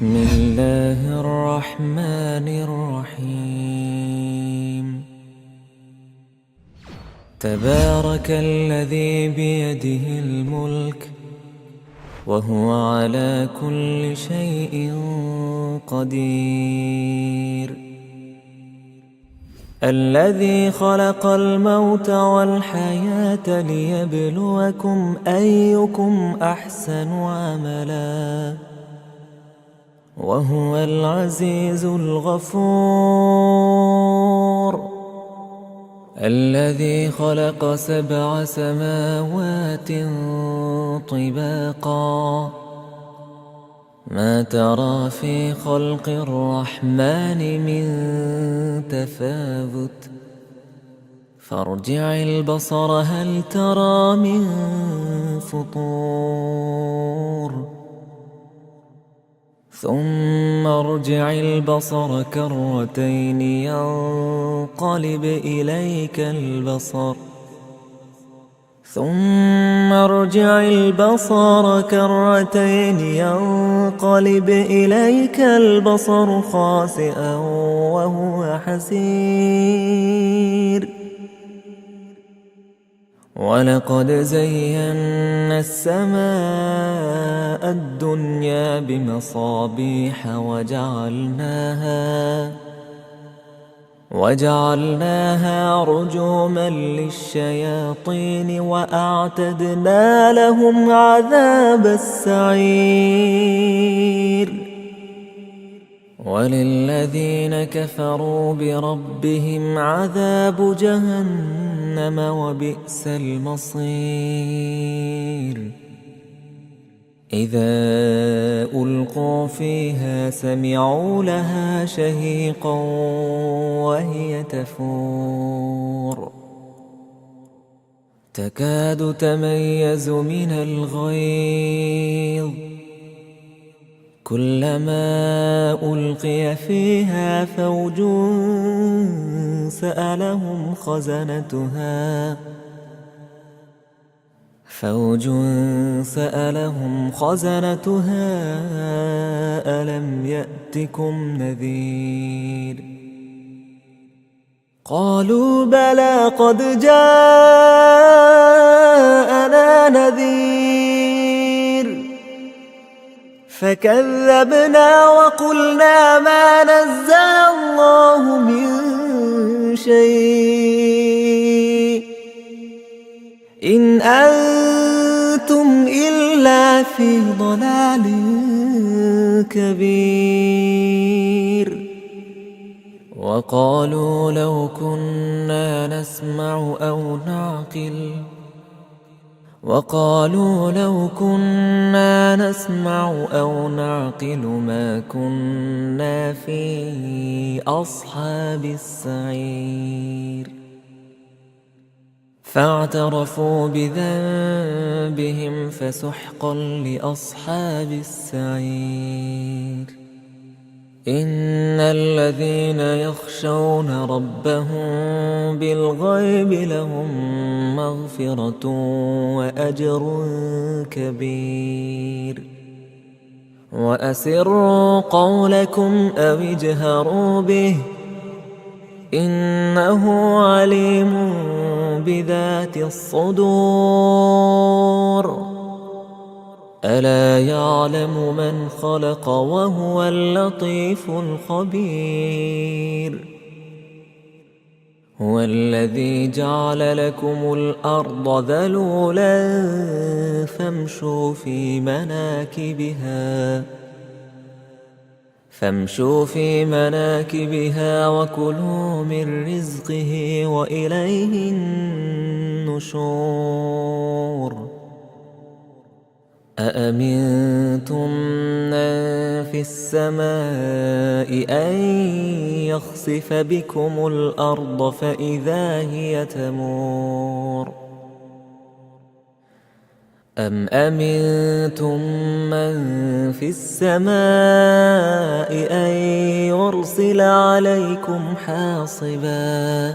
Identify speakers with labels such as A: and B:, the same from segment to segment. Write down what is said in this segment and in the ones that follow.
A: بسم الله الرحمن الرحيم. تبارك الذي بيده الملك وهو على كل شيء قدير. الذي خلق الموت والحياة ليبلوكم أيكم أحسن عملا وهو العزيز الغفور. الذي خلق 7 سماوات طباقا ما ترى في خلق الرحمن من تفاوت فارجع البصر هل ترى من فطور ثم ارجع البصر كرتين ينقلب إليك البصر ثم ارجع البصر كرتين ينقلب إليك البصر خاسئا وهو حسير. ولقد زينا السماء الدنيا بمصابيح وجعلناها رجوما للشياطين وأعتدنا لهم عذاب السعير. وللذين كفروا بربهم عذاب جهنم وبئس المصير. إذا ألقوا فيها سمعوا لها شهيقا وهي تفور تكاد تميز من الغيظ كلما ألقي فيها فوج سألهم خزنتها ألم يأتكم نذير قالوا بلى قد جاءنا نذير فكذبنا وقلنا ما نزل الله من شيء إن أنتم إلا في ضلال كبير. وقالوا لو كنا نسمع أو نعقل ما كنا في أصحاب السعير. فاعترفوا بذنبهم فسحقا لأصحاب السعير. إن الذين يخشون ربهم بالغيب لهم مغفرة وأجر كبير. وأسروا قولكم أو اجهروا به إنه عليم بذات الصدور. ألا يعلم من خلق وهو اللطيف الخبير. هو الذي جعل لكم الأرض ذلولا فامشوا في مناكبها وكلوا من رزقه وإليه النشور. أأمنتم من في السماء أن يخسف بكم الأرض فإذا هي تمور أم أمنتم من في السماء أن يرسل عليكم حاصبا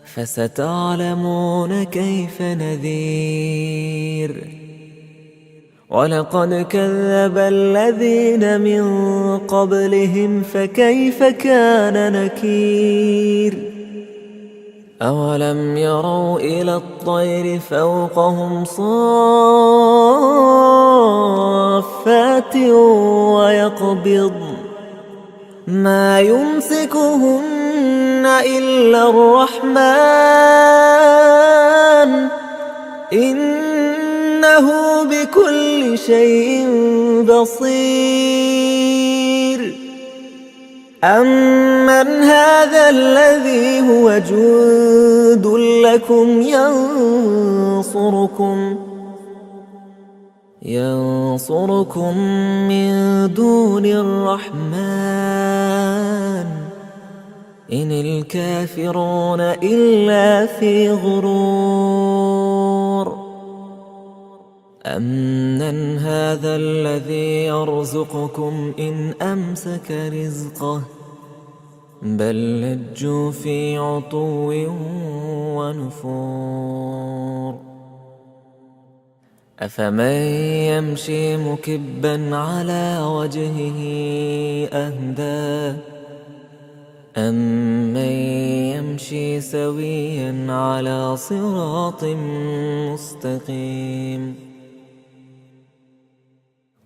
A: فستعلمون كيف نذير. ولقد كذب الذين من قبلهم فكيف كان نكير أولم يروا إلى الطير فوقهم صافات ويقبض ما يمسكهن إلا الرحمن إنه بكل شيء بصير أمن هذا الذي هو جند لكم ينصركم من دون الرحمن إن الكافرون إلا في غرور أمن هذا الذي يرزقكم إن أمسك رزقه بل لجوا في عتو ونفور أفمن يمشي مكبا على وجهه أهدى أمن يمشي سويا على صراط مستقيم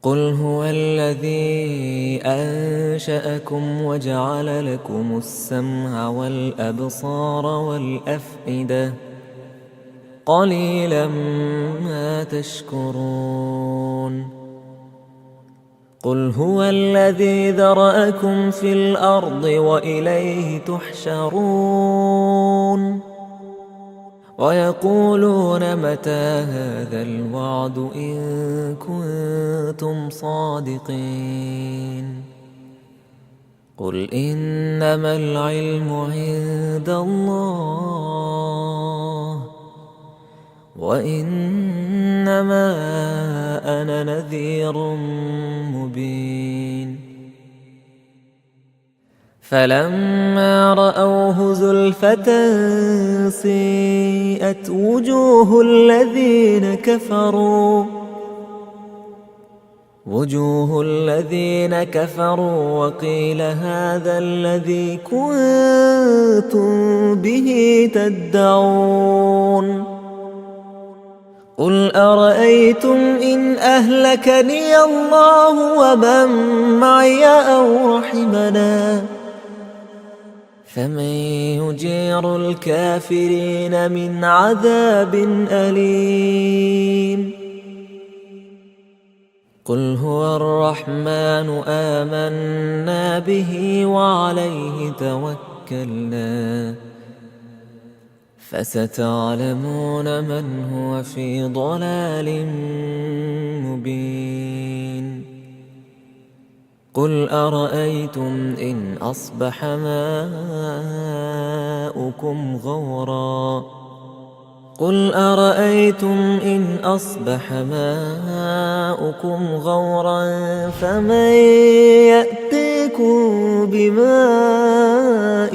A: قل هو الذي أنشأكم وجعل لكم السمع والأبصار والأفئدة قليلا ما تشكرون قل هو الذي ذرأكم في الأرض وإليه تحشرون ويقولون متى هذا الوعد إن كنتم صادقين قل إنما العلم عند الله وإنما أنا نذير مبين فلما رأوه زلفة سيئت وجوه الذين كفروا وقيل هذا الذي كنتم به تدعون قل أرأيتم إن أهلكني الله ومن معي أو رحمنا فمن يجير الكافرين من عذاب أليم قل هو الرحمن آمنا به وعليه توكلنا فستعلمون من هو في ضلال مبين قل أرأيتم إن أصبح ماؤكم غورا فمن يأتيكم بماء